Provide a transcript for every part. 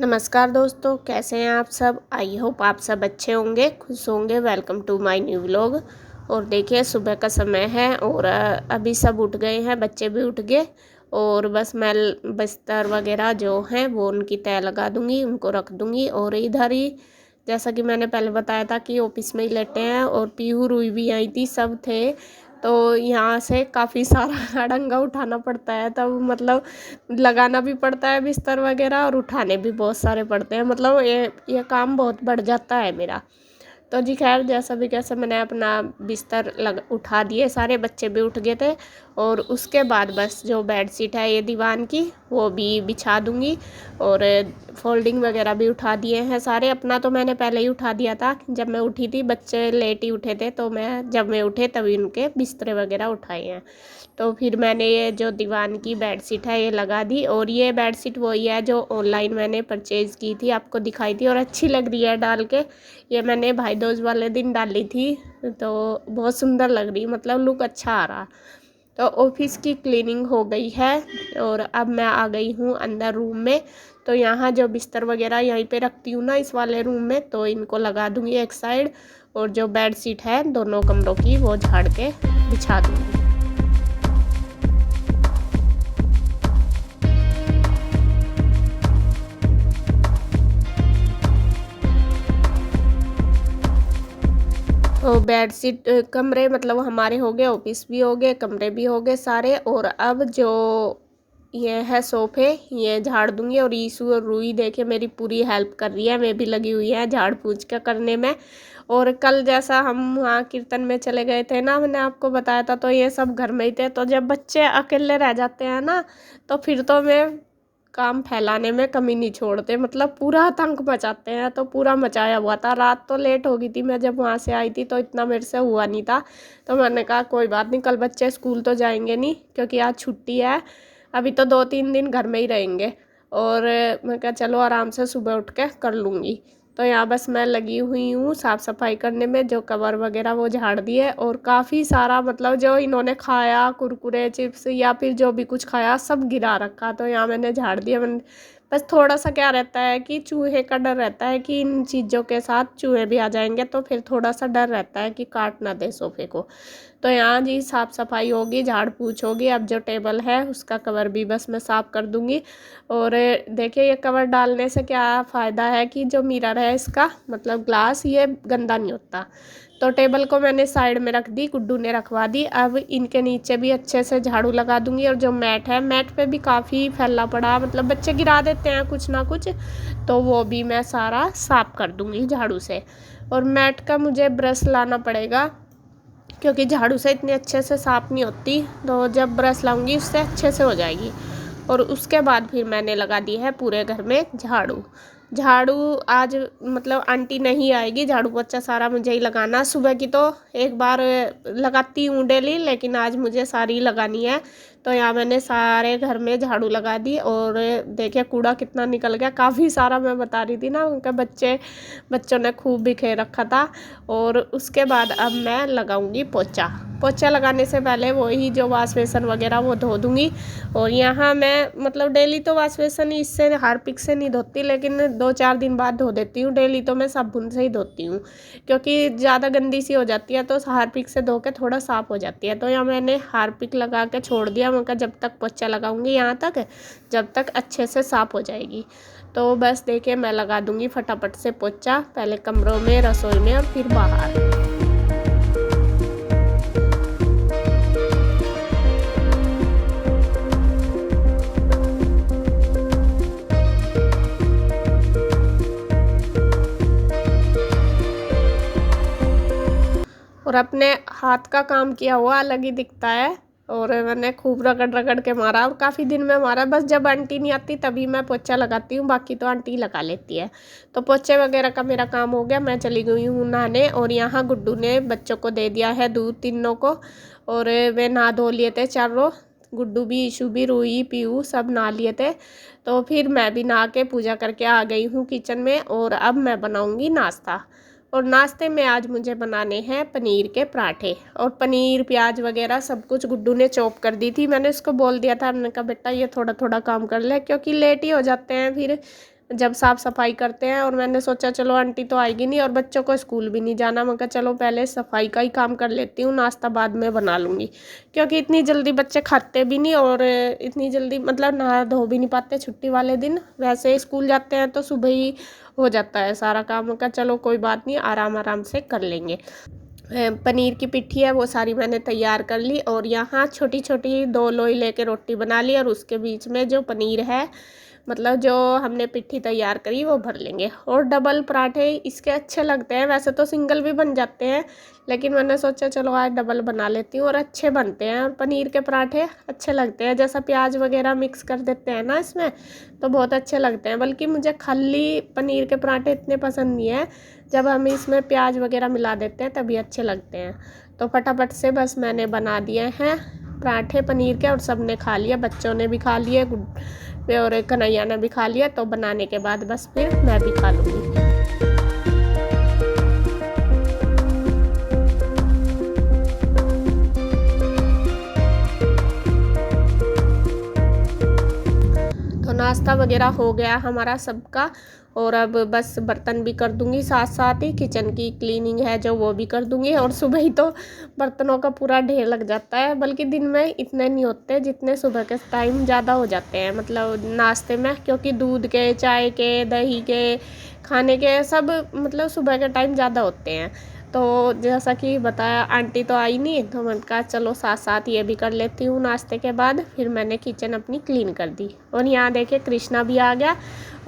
नमस्कार दोस्तों, कैसे हैं आप सब। आई होप आप सब अच्छे होंगे, खुश होंगे। Welcome to my new vlog. और देखिए सुबह का समय है और अभी सब उठ गए हैं, बच्चे भी उठ गए। और बस मैं बिस्तर वगैरह जो हैं वो उनकी तय लगा दूंगी, उनको रख दूंगी। और इधर ही जैसा कि मैंने पहले बताया था कि ऑफिस में ही लेटे हैं और पीहू रुई भी आई थी, सब थे। तो यहाँ से काफ़ी सारा अड़ंगा उठाना पड़ता है, तब मतलब लगाना भी पड़ता है बिस्तर वगैरह, और उठाने भी बहुत सारे पड़ते हैं। मतलब ये काम बहुत बढ़ जाता है मेरा। तो जी खैर, जैसा भी कैसे मैंने अपना बिस्तर उठा दिए, सारे बच्चे भी उठ गए थे। और उसके बाद बस जो बेड शीट है ये दीवान की, वो भी बिछा दूंगी। और फोल्डिंग वगैरह भी उठा दिए हैं सारे। अपना तो मैंने पहले ही उठा दिया था, जब मैं उठी थी बच्चे लेट ही उठे थे, तो जब मैं उठे तभी उनके बिस्तरे वगैरह उठाए हैं। तो फिर मैंने ये जो दीवान की बेडशीट है ये लगा दी। और ये बेडशीट वही है जो ऑनलाइन मैंने परचेज़ की थी, आपको दिखाई थी, और अच्छी लग रही है डाल के। ये मैंने भाई दूज वाले दिन डाली थी, तो बहुत सुंदर लग रही, मतलब लुक अच्छा आ रहा। तो ऑफिस की क्लीनिंग हो गई है और अब मैं आ गई हूँ अंदर रूम में। तो यहाँ जो बिस्तर वगैरह यहीं पे रखती हूँ ना, इस वाले रूम में, तो इनको लगा दूँगी एक साइड। और जो बेड शीट है दोनों कमरों की वो झाड़ के बिछा दूँगी। तो बेड शीट कमरे मतलब हमारे हो गए, ऑफिस भी हो गए, कमरे भी हो गए सारे। और अब जो ये है सोफे, ये झाड़ दूंगी। और ईशू और रूही देखे मेरी पूरी हेल्प कर रही है, मैं भी लगी हुई है झाड़ पूछ के करने में। और कल जैसा हम वहाँ कीर्तन में चले गए थे ना, मैंने आपको बताया था, तो ये सब घर में ही थे। तो जब बच्चे अकेले रह जाते हैं ना, तो फिर तो मैं काम फैलाने में कमी नहीं छोड़ते, मतलब पूरा आतंक मचाते हैं। तो पूरा मचाया हुआ था। रात तो लेट हो गई थी, मैं जब वहाँ से आई थी तो इतना मेरे से हुआ नहीं था। तो मैंने कहा कोई बात नहीं, कल बच्चे स्कूल तो जाएंगे नहीं क्योंकि आज छुट्टी है, अभी तो 2-3 दिन घर में ही रहेंगे। और मैं कहा चलो आराम से सुबह उठ के कर लूँगी। तो यहाँ बस मैं लगी हुई हूँ साफ़ सफाई करने में। जो कवर वगैरह वो झाड़ दिए, और काफ़ी सारा मतलब जो इन्होंने खाया, कुरकुरे चिप्स या फिर जो भी कुछ खाया सब गिरा रखा। तो यहाँ मैंने झाड़ दिया। मैंने बस थोड़ा सा क्या रहता है कि चूहे का डर रहता है कि इन चीज़ों के साथ चूहे भी आ जाएंगे, तो फिर थोड़ा सा डर रहता है कि काट ना दे सोफे को। तो यहाँ जी साफ़ सफाई होगी, झाड़ पूछ होगी। अब जो टेबल है उसका कवर भी बस मैं साफ़ कर दूँगी। और देखिए ये कवर डालने से क्या फ़ायदा है कि जो मिरर है इसका मतलब ग्लास, ये गंदा नहीं होता। तो टेबल को मैंने साइड में रख दी, गुड्डू ने रखवा दी। अब इनके नीचे भी अच्छे से झाड़ू लगा दूंगी। और जो मैट है, मैट पे भी काफ़ी फैला पड़ा, मतलब बच्चे गिरा देते हैं कुछ ना कुछ, तो वो भी मैं सारा साफ़ कर दूंगी झाड़ू से। और मैट का मुझे ब्रश लाना पड़ेगा क्योंकि झाड़ू से इतनी अच्छे से साफ़ नहीं होती, तो जब ब्रश लाऊंगी उससे अच्छे से हो जाएगी। और उसके बाद फिर मैंने लगा दी है पूरे घर में झाड़ू। झाड़ू आज मतलब आंटी नहीं आएगी, झाड़ू पोछा सारा मुझे ही लगाना। सुबह की तो एक बार लगाती हूँ डेली, लेकिन आज मुझे सारी लगानी है। तो यहाँ मैंने सारे घर में झाड़ू लगा दी। और देखिए कूड़ा कितना निकल गया, काफ़ी सारा। मैं बता रही थी ना, उनके बच्चों ने खूब बिखेर रखा था। और उसके बाद अब मैं लगाऊंगी पोछा। पोछा लगाने से पहले वही जो वाश बेसन वगैरह वो धो दूँगी। और यहाँ मैं मतलब डेली तो वाश बेसन इससे हार्पिक से नहीं धोती, लेकिन 2-4 दिन बाद धो देती हूँ। डेली तो मैं साबुन से ही धोती हूँ क्योंकि ज़्यादा गंदी सी हो जाती है, तो हार्पिक से धो के थोड़ा साफ़ हो जाती है। तो यहाँ मैंने हार्पिक लगा के छोड़ दिया। मैं कहा जब तक पोछा लगाऊंगी यहाँ तक, जब तक अच्छे से साफ़ हो जाएगी। तो बस देखिए मैं लगा दूँगी फटाफट से पोछा, पहले कमरों में, रसोई में और फिर बाहर। और अपने हाथ का काम किया हुआ अलग ही दिखता है। और मैंने खूब रगड़ रगड़ के मारा, और काफ़ी दिन में मारा। बस जब आंटी नहीं आती तभी मैं पोछा लगाती हूँ, बाकी तो आंटी लगा लेती है। तो पोछे वगैरह का मेरा काम हो गया, मैं चली गई हूँ नहाने। और यहाँ गुड्डू ने बच्चों को दे दिया है दूध, तीनों को। और वे नहा धो लिए थे चारों, गुड्डू भी, ईशू भी, रूही, पीहू सब नहा लिए थे। तो फिर मैं भी नहा के पूजा करके आ गई हूँ किचन में। और अब मैं बनाऊँगी नाश्ता। और नाश्ते में आज मुझे बनाने हैं पनीर के पराठे। और पनीर, प्याज वगैरह सब कुछ गुड्डू ने चॉप कर दी थी। मैंने उसको बोल दिया था, मैंने कहा बेटा ये थोड़ा थोड़ा काम कर ले, क्योंकि लेट ही हो जाते हैं फिर जब साफ़ सफाई करते हैं। और मैंने सोचा चलो आंटी तो आएगी नहीं और बच्चों को स्कूल भी नहीं जाना, मैं कहा चलो पहले सफाई का ही काम कर लेती हूँ, नाश्ता बाद में बना लूँगी। क्योंकि इतनी जल्दी बच्चे खाते भी नहीं और इतनी जल्दी मतलब नहा धो भी नहीं पाते छुट्टी वाले दिन। वैसे स्कूल जाते हैं तो सुबह ही हो जाता है सारा काम, मैं कहा चलो कोई बात नहीं, आराम आराम से कर लेंगे। पनीर की पिट्ठी है वो सारी मैंने तैयार कर ली और यहाँ छोटी छोटी 2 लोई लेके रोटी बना ली और उसके बीच में जो पनीर है मतलब जो हमने पिट्ठी तैयार करी वो भर लेंगे। और डबल पराठे इसके अच्छे लगते हैं, वैसे तो सिंगल भी बन जाते हैं लेकिन मैंने सोचा चलो आज डबल बना लेती हूँ और अच्छे बनते हैं। और पनीर के पराठे अच्छे लगते हैं, जैसा प्याज वगैरह मिक्स कर देते हैं ना इसमें तो बहुत अच्छे लगते हैं। बल्कि मुझे खाली पनीर के पराठे इतने पसंद नहीं है, जब हम इसमें प्याज वगैरह मिला देते हैं तभी अच्छे लगते हैं। तो फटाफट से बस मैंने बना दिए हैं पराठे पनीर के और सब ने खा लिया, बच्चों ने भी खा लिए और कन्हैया ने भी खा लिया। तो बनाने के बाद बस फिर मैं भी खा लूँगी। तो नाश्ता वगैरह हो गया हमारा सबका और अब बस बर्तन भी कर दूंगी, साथ साथ ही किचन की क्लीनिंग है जो वो भी कर दूंगी। और सुबह ही तो बर्तनों का पूरा ढेर लग जाता है, बल्कि दिन में इतने नहीं होते जितने सुबह के टाइम ज़्यादा हो जाते हैं मतलब नाश्ते में, क्योंकि दूध के चाय के दही के खाने के सब मतलब सुबह के टाइम ज़्यादा होते हैं। तो जैसा कि बताया आंटी तो आई नहीं तो मैंने कहा चलो साथ साथ ये भी कर लेती हूँ। नाश्ते के बाद फिर मैंने किचन अपनी क्लीन कर दी। और यहाँ देखिए कृष्णा भी आ गया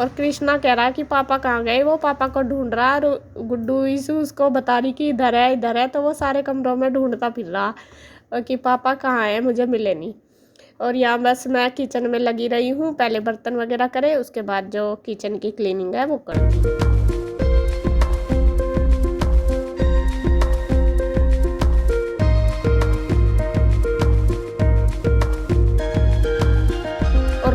और कृष्णा कह रहा कि पापा कहाँ गए, वो पापा को ढूंढ रहा और गुड्डू ईशू उसको बता रही कि इधर है इधर है, तो वो सारे कमरों में ढूंढता फिर रहा और कि पापा कहाँ है मुझे मिले नहीं। और यहाँ बस मैं किचन में लगी रही हूँ, पहले बर्तन वगैरह करे उसके बाद जो किचन की क्लीनिंग है वो कर दी।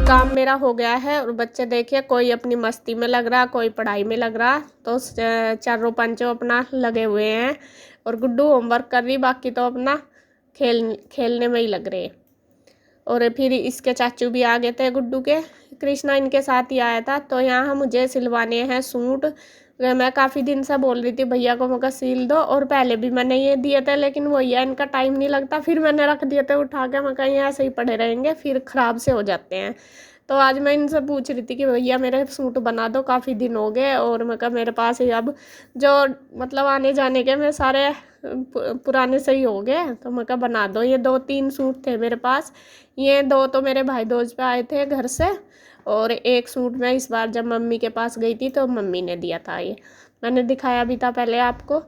काम मेरा हो गया है और बच्चे देखिए कोई अपनी मस्ती में लग रहा कोई पढ़ाई में लग रहा, तो चारों पांचों अपना लगे हुए हैं। और गुड्डू होमवर्क कर रही, बाकी तो अपना खेलने में ही लग रहे। और फिर इसके चाचू भी आ गए थे गुड्डू के, कृष्णा इनके साथ ही आया था। तो यहाँ मुझे सिलवाने हैं सूट, मैं काफ़ी दिन से बोल रही थी भैया को मगर सिल दो, और पहले भी मैंने ये दिए थे लेकिन भैया इनका टाइम नहीं लगता, फिर मैंने रख दिए थे उठा के, मैं कहीं ऐसे ही पड़े रहेंगे फिर ख़राब से हो जाते हैं। तो आज मैं इनसे पूछ रही थी कि भैया मेरे सूट बना दो, काफ़ी दिन हो गए और मैं कहा मेरे पास ही अब जो मतलब आने जाने के मैं सारे पुराने से ही हो गए, तो मैं कहा बना दो। ये 2-3 सूट थे मेरे पास, ये 2 तो मेरे भाई दोज पे आए थे घर से और एक सूट मैं इस बार जब मम्मी के पास गई थी तो मम्मी ने दिया था, ये मैंने दिखाया भी था पहले आपको।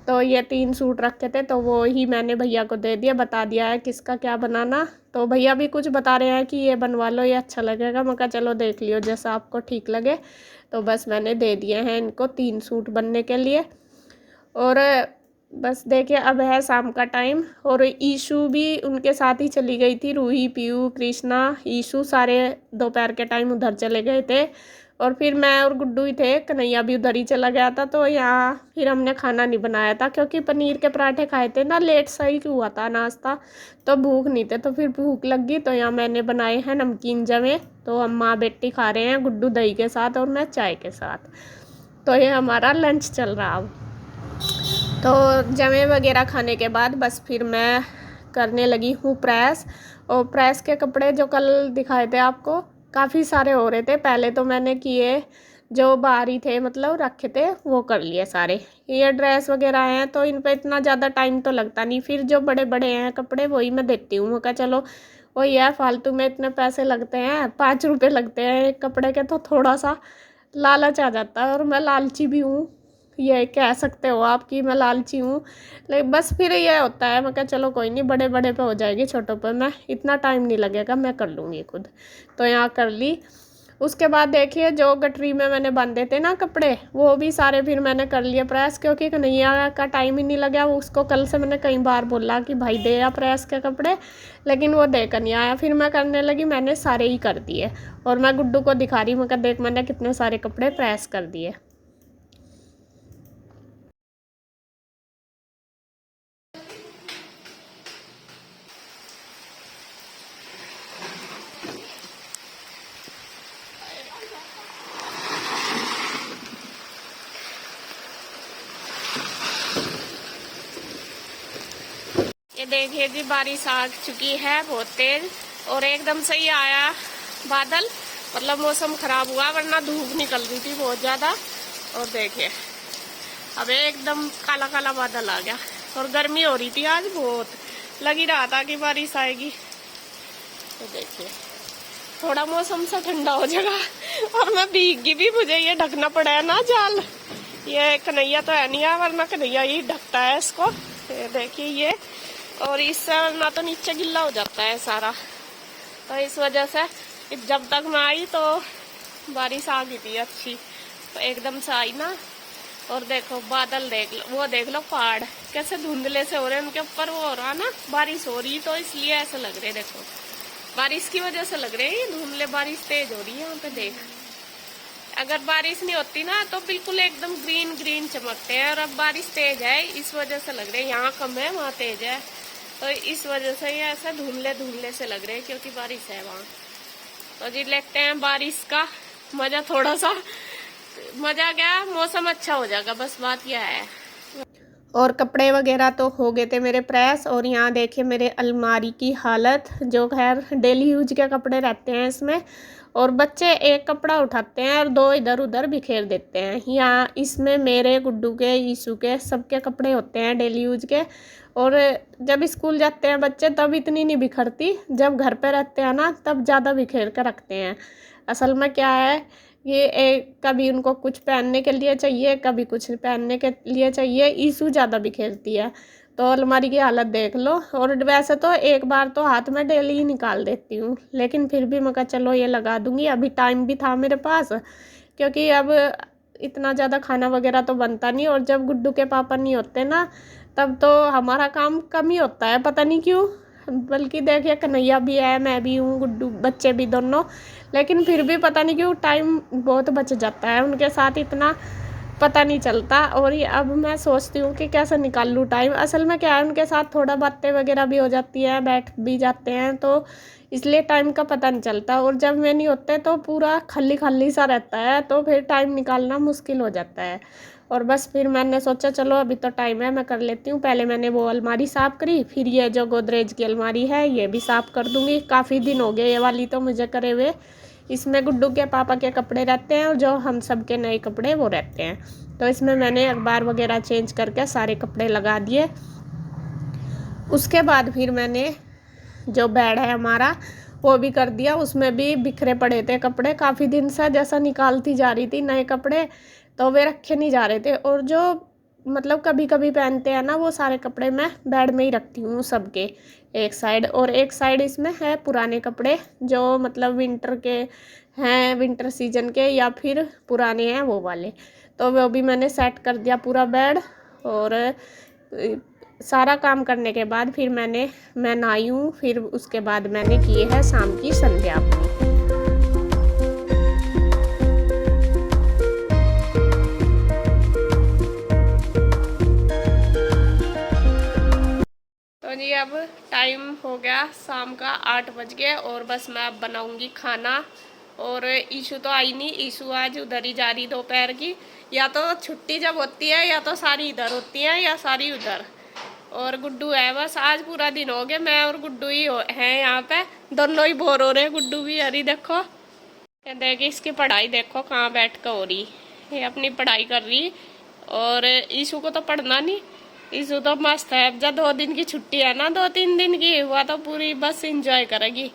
तो ये 3 सूट रखे थे तो वो ही मैंने भैया को दे दिया, बता दिया है किसका क्या बनाना। तो भैया भी कुछ बता रहे हैं कि ये बनवा लो ये अच्छा लगेगा, मैं कहा चलो देख लियो जैसा आपको ठीक लगे। तो बस मैंने दे दिए हैं इनको 3 सूट बनने के लिए। और बस देखिए अब है शाम का टाइम और ईशू भी उनके साथ ही चली गई थी, रूही पीयू कृष्णा ईशू सारे दोपहर के टाइम उधर चले गए थे। और फिर मैं और गुड्डू ही थे, कन्हैया भी उधर ही चला गया था। तो यहाँ फिर हमने खाना नहीं बनाया था क्योंकि पनीर के पराठे खाए थे ना, लेट सही हुआ था नाश्ता, तो भूख नहीं थे। तो फिर भूख लग गई तो यहाँ मैंने बनाए हैं नमकीन जमे, तो हम माँ बेटी खा रहे हैं, गुड्डू दही के साथ और मैं चाय के साथ। तो ये हमारा लंच चल रहा अब। तो जमे वगैरह खाने के बाद बस फिर मैं करने लगी हूँ प्रेस। और प्रेस के कपड़े जो कल दिखाए थे आपको काफ़ी सारे हो रहे थे, पहले तो मैंने किए जो बाहरी थे मतलब रखे थे वो कर लिए सारे। ये ड्रेस वगैरह हैं तो इन पे इतना ज़्यादा टाइम तो लगता नहीं, फिर जो बड़े बड़े हैं कपड़े वही मैं देती हूँ, मैं कहा चलो वही है, फालतू में इतने पैसे लगते हैं, 5 रुपये लगते हैं एक कपड़े के, तो थोड़ा सा लालच आ जाता है। और मैं लालची भी हूँ, ये कह सकते हो आप कि मैं लालची हूँ, लेकिन बस फिर ये होता है मैं कहा चलो कोई नहीं, बड़े बड़े पे हो जाएगी, छोटों पे मैं इतना टाइम नहीं लगेगा, मैं कर लूँगी खुद। तो यहाँ कर ली। उसके बाद देखिए जो गठरी में मैंने बांधे थे ना कपड़े वो भी सारे फिर मैंने कर लिए प्रेस, क्योंकि कन्हैया का टाइम ही नहीं लगा, वो उसको कल से मैंने कई बार बोला कि भाई दे आ प्रेस के कपड़े, लेकिन वो देकर नहीं आया। फिर मैं करने लगी, मैंने सारे ही कर दिए और मैं गुड्डू को दिखा रही, मैं कहा देख मैंने कितने सारे कपड़े प्रेस कर दिए। देखिए जी, बारिश आ चुकी है बहुत तेज और एकदम से ही आया बादल, मतलब मौसम खराब हुआ, वरना धूप निकल रही थी बहुत ज़्यादा। और देखिए अब एकदम काला काला बादल आ गया और गर्मी हो रही थी आज बहुत, लग ही रहा था कि बारिश आएगी। तो देखिए थोड़ा मौसम सा ठंडा हो जाएगा और मैं भीगी भी, मुझे ये ढकना पड़ा है ना जाल, ये कन्हैया तो है नहीं है, वरना कन्हैया ही ढकता है इसको। ये देखिए ये, और इससे ना तो नीचे गिल्ला हो जाता है सारा, तो इस वजह से जब तक मैं आई तो बारिश आ गई थी अच्छी, तो एकदम से आई ना। और देखो बादल देख लो, वो देख लो पहाड़ कैसे धुंधले से हो रहे हैं, उनके ऊपर वो हो रहा ना बारिश हो रही, तो इसलिए ऐसे लग रहे। देखो बारिश की वजह से लग रहे हैं धुंधले, बारिश तेज हो रही है यहाँ पे देख। अगर बारिश नहीं होती ना तो बिल्कुल एकदम ग्रीन ग्रीन चमकते हैं, और अब बारिश तेज है इस वजह से लग रहे हैं, यहाँ कम है वहाँ तेज है, तो इस वजह से ये ऐसा धुंधले धुंधले से लग रहे हैं क्योंकि बारिश है वहाँ। तो जी लेते हैं बारिश का मजा, थोड़ा सा मजा, क्या मौसम अच्छा हो जाएगा, बस बात यह है। और कपड़े वगैरह तो हो गए थे मेरे प्रेस, और यहाँ देखिए मेरे अलमारी की हालत, जो खैर डेली यूज के कपड़े रहते हैं इसमें, और बच्चे एक कपड़ा उठाते हैं और दो इधर उधर बिखेर देते हैं। यहाँ इसमें मेरे, गुड्डू के, यीशु के, सबके कपड़े होते हैं डेली यूज के। और जब स्कूल जाते हैं बच्चे तब इतनी नहीं बिखरती, जब घर पे रहते हैं ना तब ज़्यादा बिखेर कर रखते हैं। असल में क्या है, ये कभी उनको कुछ पहनने के लिए चाहिए, कभी कुछ पहनने के लिए चाहिए, ईशू ज़्यादा बिखेरती है। तो अलमारी की हालत देख लो। और वैसे तो एक बार तो हाथ में डेली ही निकाल देती हूँ, लेकिन फिर भी मैं कहा चलो ये लगा दूँगी, अभी टाइम भी था मेरे पास, क्योंकि अब इतना ज़्यादा खाना वगैरह तो बनता नहीं, और जब गुड्डू के पापा नहीं होते ना तब तो हमारा काम कम ही होता है, पता नहीं क्यों। बल्कि देखिए कन्हैया भी है, मैं भी हूँ, गुड्डू, बच्चे भी दोनों, लेकिन फिर भी पता नहीं क्यों टाइम बहुत बच जाता है उनके साथ, इतना पता नहीं चलता। और ये अब मैं सोचती हूँ कि कैसे निकाल लूँ टाइम। असल में क्या है, उनके साथ थोड़ा बातें वगैरह भी हो जाती है, बैठ भी जाते हैं, तो इसलिए टाइम का पता नहीं चलता। और जब मैं नहीं होते तो पूरा खाली खाली सा रहता है, तो फिर टाइम निकालना मुश्किल हो जाता है। और बस फिर मैंने सोचा चलो अभी तो टाइम है, मैं कर लेती हूँ। पहले मैंने वो अलमारी साफ़ करी, फिर ये जो गोदरेज की अलमारी है ये भी साफ़ कर दूँगी। काफ़ी दिन हो गए ये वाली तो मुझे करे हुए। इसमें गुड्डू के पापा के कपड़े रहते हैं और जो हम सब के नए कपड़े वो रहते हैं। तो इसमें मैंने अखबार वगैरह चेंज करके सारे कपड़े लगा दिए। उसके बाद फिर मैंने जो बेड है हमारा वो भी कर दिया, उसमें भी बिखरे पड़े थे कपड़े, काफ़ी दिन से जैसा निकालती जा रही थी नए कपड़े, तो वे रखे नहीं जा रहे थे। और जो मतलब कभी कभी पहनते हैं ना वो सारे कपड़े मैं बेड में ही रखती हूँ सबके एक साइड, और एक साइड इसमें है पुराने कपड़े जो मतलब विंटर के हैं, विंटर सीजन के या फिर पुराने हैं वो वाले, तो वो भी मैंने सेट कर दिया पूरा बेड। और सारा काम करने के बाद फिर मैं नहाई हूँ, फिर उसके बाद मैंने किए है शाम की संध्या अपनी। तो जी अब टाइम हो गया शाम का 8 बज गए, और बस मैं अब बनाऊंगी खाना। और ईशू तो आई नहीं, ईशू आज उधर ही जा रही दोपहर की, या तो छुट्टी जब होती है या तो सारी इधर होती है या सारी उधर। और गुड्डू है, बस आज पूरा दिन हो गया मैं और गुड्डू ही हैं यहाँ पे, दोनों ही बोर हो रहे हैं। गुड्डू भी, अरे देखो ये देखिए इसकी पढ़ाई देखो कहाँ बैठ कर हो रही, ये अपनी पढ़ाई कर रही। और ईशू को तो पढ़ना नहीं, ईशू तो मस्त है, जब 2 दिन की छुट्टी है ना, 2-3 दिन की हुआ तो पूरी बस इंजॉय करेगी।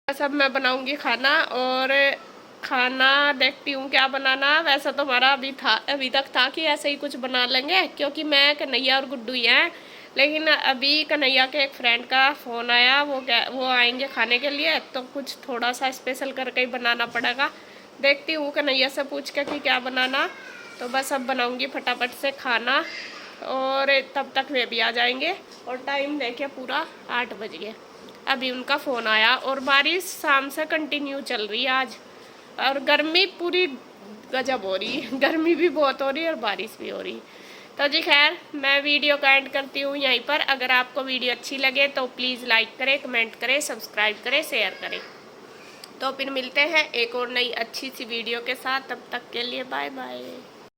बस अब मैं बनाऊंगी खाना, और खाना देखती हूँ क्या बनाना। वैसे तो हमारा अभी तक था कि ऐसे ही कुछ बना लेंगे, क्योंकि मैं, कन्हैया और गुड्डू ही हैं। लेकिन अभी कन्हैया के एक फ्रेंड का फ़ोन आया, वो आएंगे खाने के लिए, तो कुछ थोड़ा सा स्पेशल करके ही बनाना पड़ेगा। देखती हूँ कन्हैया से पूछ के कि क्या बनाना। तो बस अब बनाऊँगी फटाफट से खाना, और तब तक वे भी आ जाएंगे। और टाइम देखिए पूरा 8 बज गए, अभी उनका फ़ोन आया। और बारिश शाम से कंटिन्यू चल रही है आज, और गर्मी पूरी गजब हो रही है, गर्मी भी बहुत हो रही है और बारिश भी हो रही। तो जी खैर मैं वीडियो का एंड करती हूँ यहीं पर। अगर आपको वीडियो अच्छी लगे तो प्लीज़ लाइक करें, कमेंट करें, सब्सक्राइब करें, शेयर करें। तो फिर मिलते हैं एक और नई अच्छी सी वीडियो के साथ, तब तक के लिए बाय बाय।